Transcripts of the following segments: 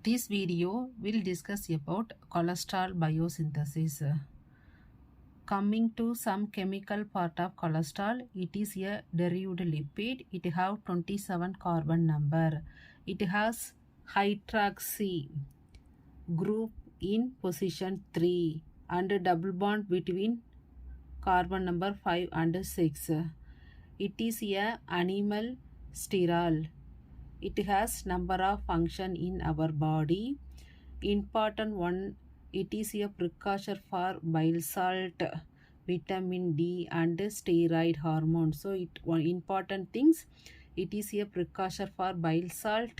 This video will discuss about cholesterol biosynthesis. Coming to some chemical part of cholesterol, it is a derived lipid. It have 27 carbon number. It has hydroxy group in position 3 and a double bond between carbon number 5 and 6. It is a animal sterol. It has number of function in our body. Important one, it is a precursor for bile salt, vitamin D and steroid hormone. So one important things, it is a precursor for bile salt,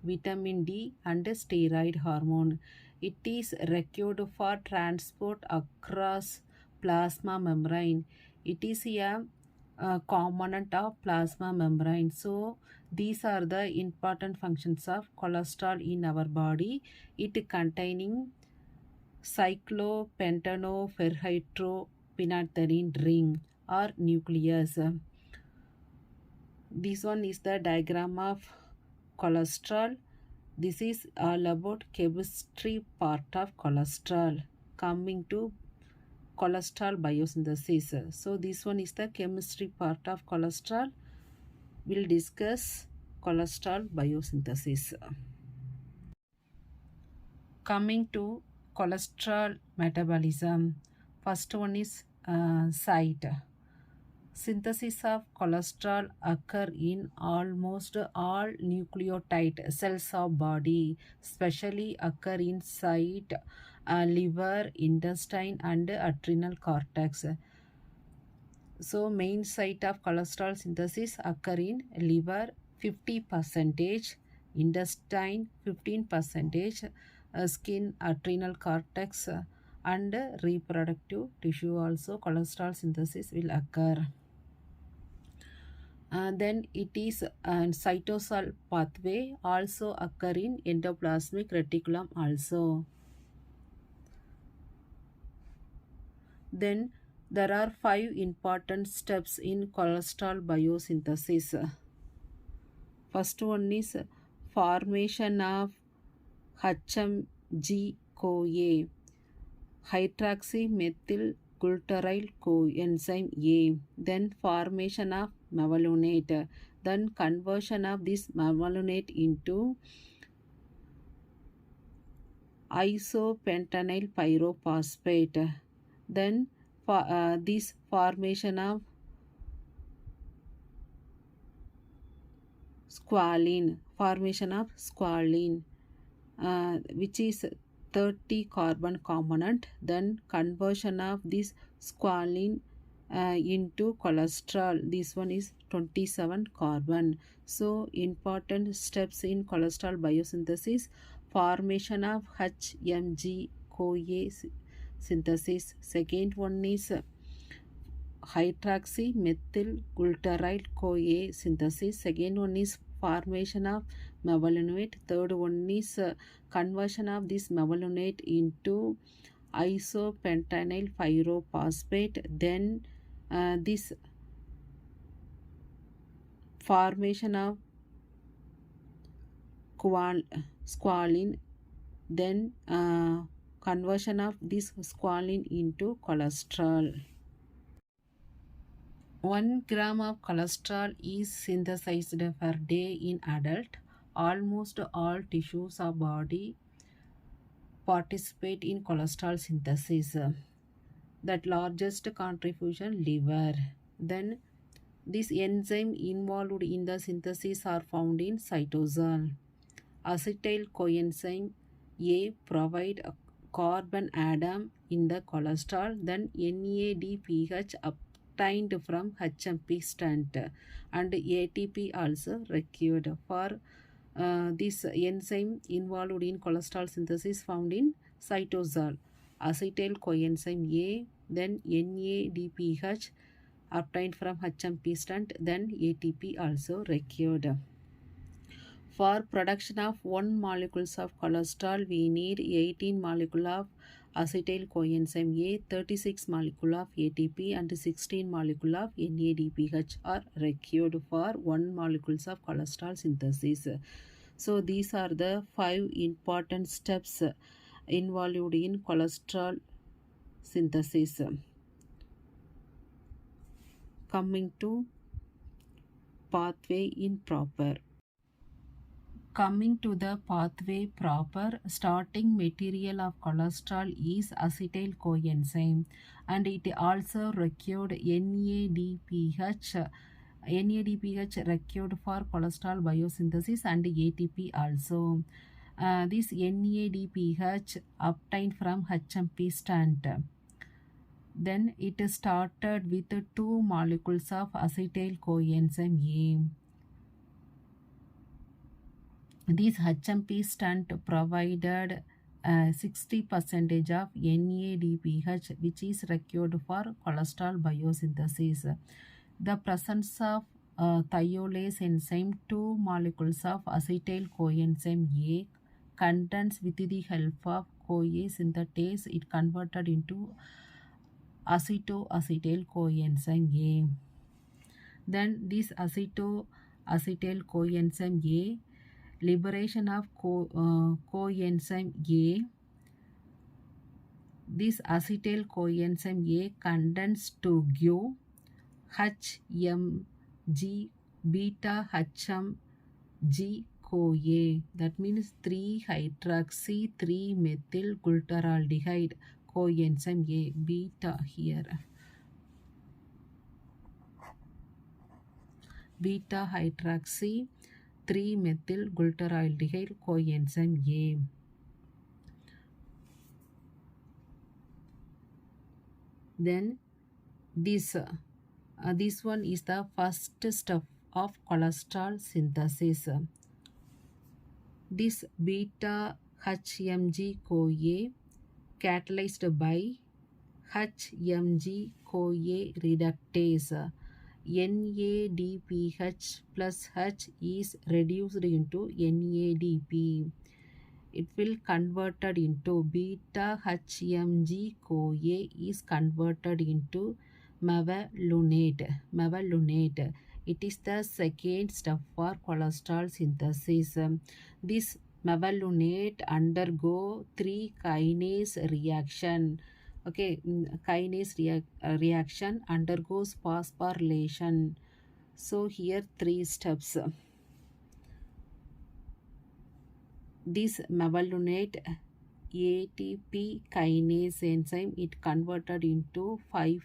vitamin D and steroid hormone. It is required for transport across plasma membrane. It is a component of plasma membrane. So these are the important functions of cholesterol in our body. It containing cyclopentanoferrihydrophenylthalene ring or nucleus. This one is the diagram of cholesterol. This is all about chemistry part of cholesterol. Coming to cholesterol biosynthesis. So this one is the chemistry part of cholesterol. We'll discuss cholesterol biosynthesis. Coming to cholesterol metabolism. First one is site. Synthesis of cholesterol occur in almost all nucleotide cells of body, especially occur in site, liver, intestine and adrenal cortex. So main site of cholesterol synthesis occur in liver 50%, intestine 15%, skin, adrenal cortex and reproductive tissue also cholesterol synthesis will occur. Then it is cytosol pathway also occur in endoplasmic reticulum also. Then there are 5 important steps in cholesterol biosynthesis. First one is formation of HMG-CoA, hydroxymethylglutaryl coenzyme A, then formation of mevalonate, then conversion of this mevalonate into isopentenyl pyrophosphate, then this formation of squalene, which is 30 carbon component, then conversion of this squalene into cholesterol. This one is 27 carbon. So important steps in cholesterol biosynthesis: formation of HMG-CoA synthesis. Second one is hydroxymethylglutaryl CoA synthesis. Second one is formation of mevalonate. Third one is conversion of this mevalonate into isopentenyl pyrophosphate. Then this formation of squalene. Then conversion of this squalene into cholesterol. 1 gram of cholesterol is synthesized per day in adult. Almost all tissues of body participate in cholesterol synthesis. That largest contribution liver. Then this enzyme involved in the synthesis are found in cytosol. Acetyl coenzyme A provide a carbon atom in the cholesterol. Then NADPH obtained from HMP strand and ATP also required for this enzyme involved in cholesterol synthesis found in cytosol. Acetyl coenzyme A, then NADPH obtained from HMP strand, then ATP also required. For production of 1 molecules of cholesterol, we need 18 molecule of acetyl coenzyme A, 36 molecule of ATP and 16 molecule of NADPH are required for 1 molecules of cholesterol synthesis. So these are the 5 important steps involved in cholesterol synthesis. Coming to pathway in proper. Coming to the pathway proper, starting material of cholesterol is acetyl coenzyme, and it also required NADPH. NADPH required for cholesterol biosynthesis and ATP also. This NADPH obtained from HMP stant. Then it started with 2 molecules of acetyl coenzyme A. This HMP stent provided 60% of NADPH, which is required for cholesterol biosynthesis. The presence of thiolase enzyme, 2 molecules of acetyl coenzyme A, condense with the help of CoA synthetase, it converted into acetoacetyl coenzyme A. Then this acetoacetyl coenzyme A, liberation of coenzyme A, this acetyl coenzyme A condensed to give HMG beta HMG CoA, that means 3-hydroxy 3-methyl glutaraldehyde coenzyme A, beta here, beta hydroxy 3-methyl glutaraldehyde coenzyme A. Then this one is the first step of cholesterol synthesis. This beta HMG CoA catalyzed by HMG CoA reductase. NADPH plus H is reduced into NADP. It will converted into beta HMG CoA is converted into mevalonate. It is the second step for cholesterol synthesis. This mevalonate undergo 3 kinase reaction. Okay, kinase reaction undergoes phosphorylation. So here 3 steps. This mevalonate ATP kinase enzyme, it converted into 5'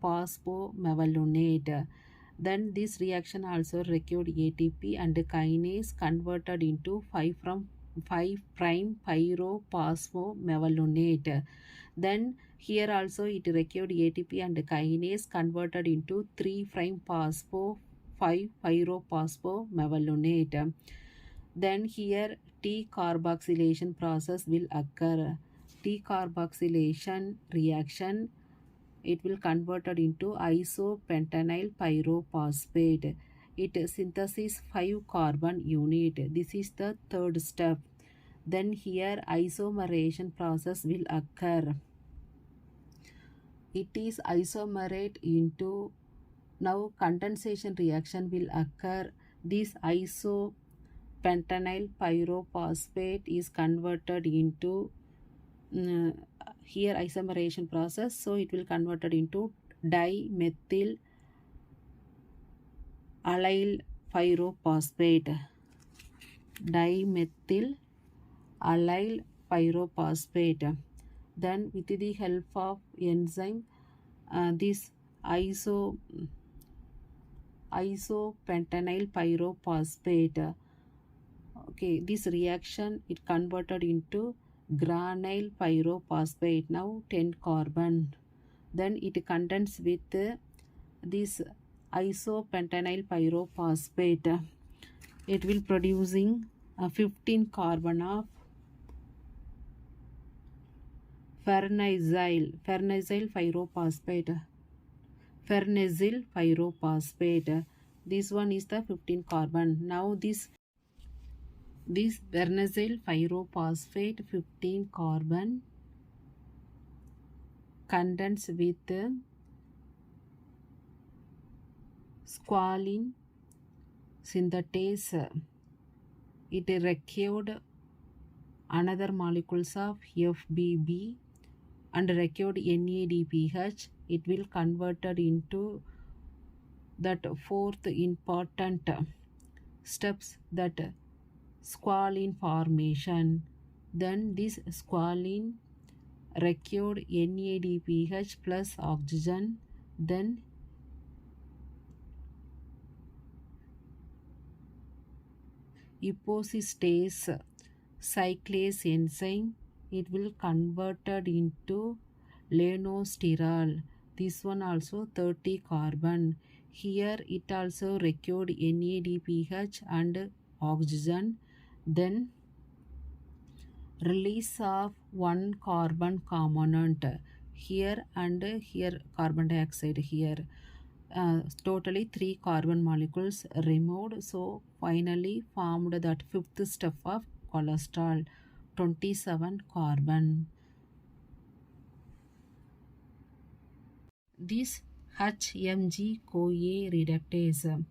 phosphomevalonate. Then this reaction also required ATP and kinase converted into 5' pyrophosphomevalonate. Then here also it required ATP and kinase converted into 3' 5-pyrophosphomevalonate. Then here T-carboxylation process will occur. T-carboxylation reaction, it will converted into isopentenyl pyrophosphate. It synthesizes 5 carbon unit. This is the third step. Then here isomerization process will occur. It is isomerate into, now condensation reaction will occur. This isopentenyl pyrophosphate is converted into here isomerization process, so it will converted into dimethyl allyl pyrophosphate. Dimethyl allyl pyrophosphate. Then with the help of enzyme, this isopentenyl pyrophosphate, okay, this reaction it converted into granyl pyrophosphate, now 10 carbon. Then it condenses with this isopentenyl pyrophosphate. It will producing 15 carbon of farnesyl pyrophosphate. This one is the 15 carbon. Now this farnesyl pyrophosphate 15 carbon condense with squalene synthetase. it required another molecules of FBB and required NADPH. It will converted into that fourth important steps, that squalene formation. Then this squalene required NADPH plus oxygen. Then epoxidase cyclase enzyme, it will converted into lanosterol. This one also 30 carbon. Here it also required NADPH and oxygen. Then release of one carbon component here and here carbon dioxide here. Totally 3 carbon molecules removed. So finally formed that fifth step of cholesterol, 27 carbon. This HMG-CoA reductase,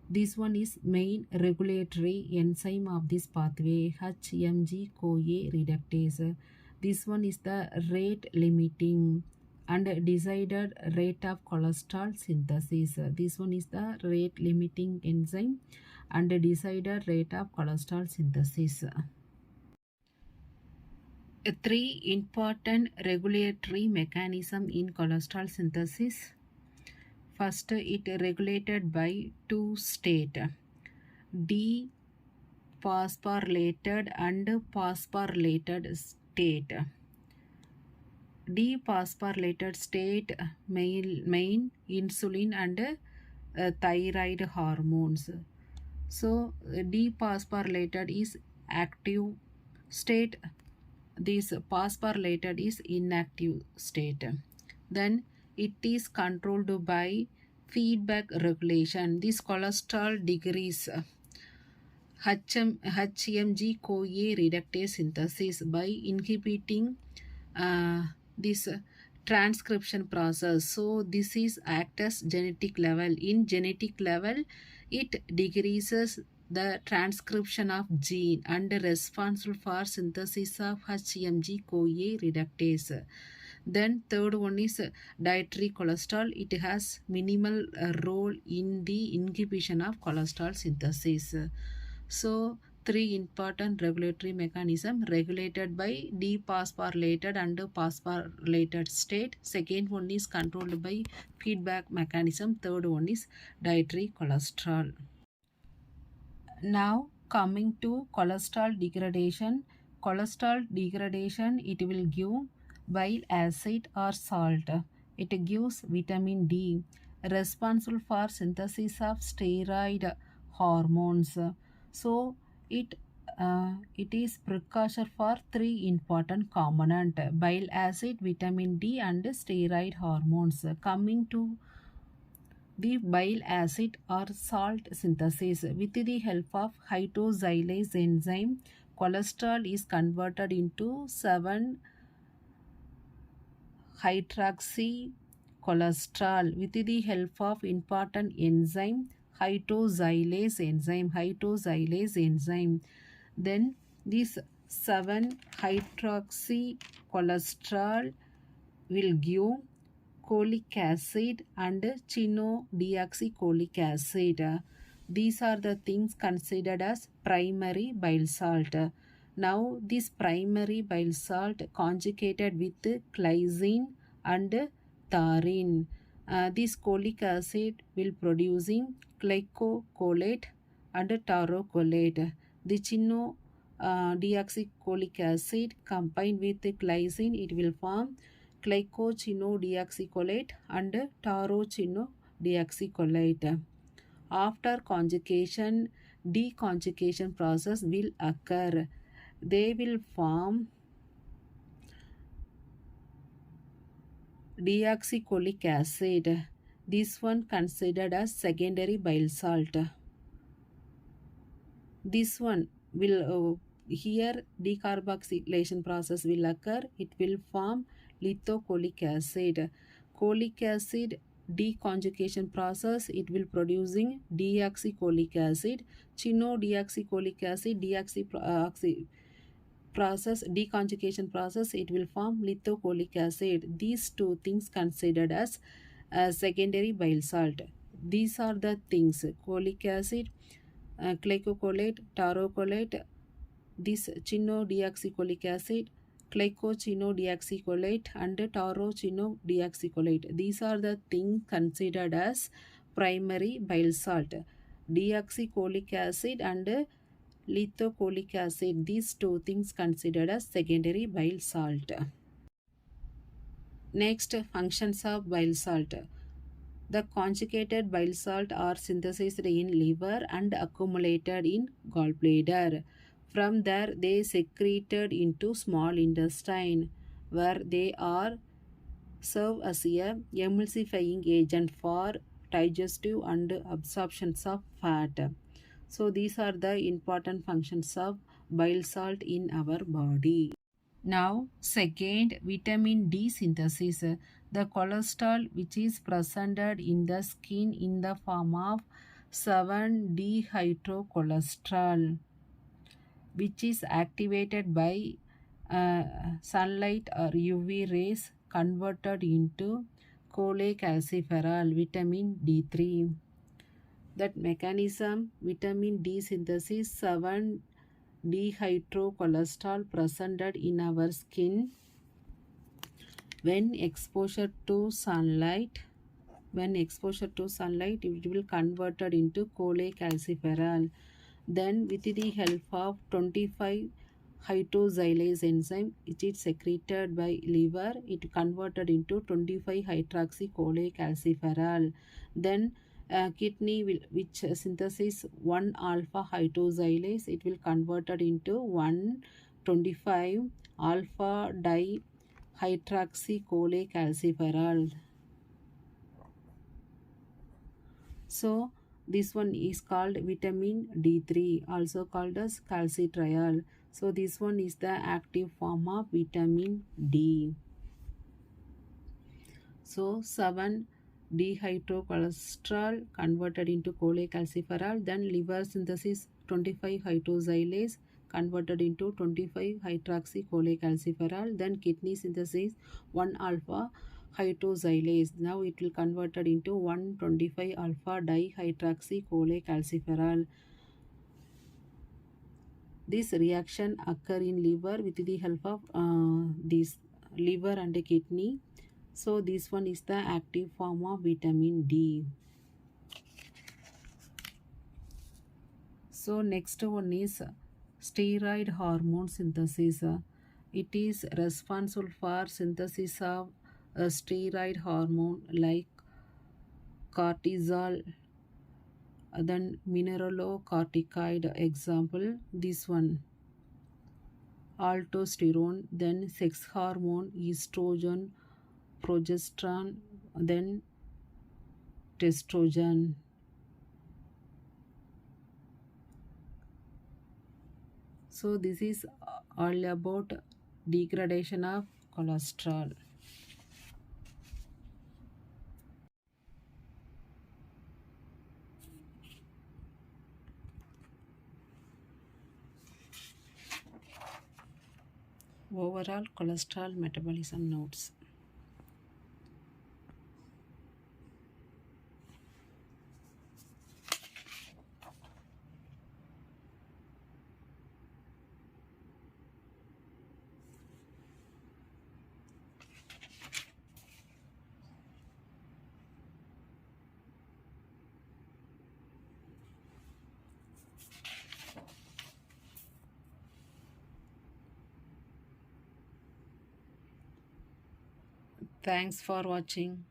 this one is main regulatory enzyme of this pathway, HMG-CoA reductase. This one is the rate limiting and decided rate of cholesterol synthesis. This one is the rate limiting enzyme and decided rate of cholesterol synthesis. Three important regulatory mechanism in cholesterol synthesis. First, it regulated by two state, dephosphorylated and phosphorylated state. Dephosphorylated state main insulin and thyroid hormones. So dephosphorylated is active state, this phosphorylated is inactive state. Then it is controlled by feedback regulation. This cholesterol decrease HMG-CoA reductase synthesis by inhibiting this transcription process. So this is act as genetic level. In genetic level, it decreases the transcription of gene and responsible for synthesis of HMG-CoA reductase. Then third one is dietary cholesterol. It has minimal role in the inhibition of cholesterol synthesis. So three important regulatory mechanism regulated by dephosphorylated and phosphorylated state. Second one is controlled by feedback mechanism. Third one is dietary cholesterol. Now coming to cholesterol degradation. Cholesterol degradation, it will give bile acid or salt. It gives vitamin D, responsible for synthesis of steroid hormones. So it is precursor for three important component, bile acid, vitamin D and steroid hormones. Coming to the bile acid or salt synthesis, with the help of hydroxylase enzyme, cholesterol is converted into 7-hydroxycholesterol with the help of important enzyme, hydroxylase enzyme. Then this 7-hydroxycholesterol will give cholic acid and chenodeoxycholic acid. These are the things considered as primary bile salt. Now this primary bile salt conjugated with glycine and taurine. This cholic acid will producing glycocolate and taurocolate. The chenodeoxycholic acid combined with the glycine, it will form glycochenodeoxycholate and taurochenodeoxycholate. After conjugation, deconjugation process will occur. They will form deoxycholic acid. This one considered as secondary bile salt. This one will here decarboxylation process will occur. It will form lithocholic acid. Cholic acid deconjugation process, it will producing deoxycholic acid. Chino-deoxycholic acid, process, deconjugation process, it will form lithocholic acid. These two things considered as secondary bile salt. These are the things: cholic acid, glycocolate, tarocolate, this chino-deoxycholic acid, glycochino-deoxycholate and tarochino-deoxycholate. These are the things considered as primary bile salt. Deoxycholic acid and lithocholic acid, these two things considered as secondary bile salt. Next, functions of bile salt. The conjugated bile salt are synthesized in liver and accumulated in gallbladder. From there, they secreted into small intestine, where they are serve as a emulsifying agent for digestive and absorptions of fat. So these are the important functions of bile salt in our body. Now, second, vitamin D synthesis. The cholesterol which is presented in the skin in the form of 7-dehydrocholesterol, which is activated by sunlight or UV rays, converted into cholecalciferol, vitamin D3. That mechanism, vitamin D synthesis, 7-dehydrocholesterol presented in our skin when exposure to sunlight. It will converted into cholecalciferol. Then with the help of 25 hydroxylase enzyme, which is secreted by liver, it converted into 25 hydroxycholecalciferol. Then kidney which synthesizes 1 alpha hydroxylase, it will converted into 125 alpha dihydroxycholecalciferol. So this one is called vitamin D3, also called as calcitriol. So this one is the active form of vitamin D. So 7-dehydrocholesterol converted into cholecalciferol, then liver synthesis 25 hydroxylase converted into 25 hydroxycholecalciferol, then kidney synthesis 1 alpha hydroxylase. Now it will converted into 125 alpha dihydroxycholecalciferol. This reaction occur in liver with the help of this liver and kidney. So this one is the active form of vitamin D. So next one is steroid hormone synthesis. It is responsible for synthesis of a steroid hormone like cortisol, then mineralocorticoid, example this one, aldosterone, then sex hormone, estrogen, progesterone, then testosterone. So this is all about degradation of cholesterol. Overall cholesterol metabolism notes. Thanks for watching.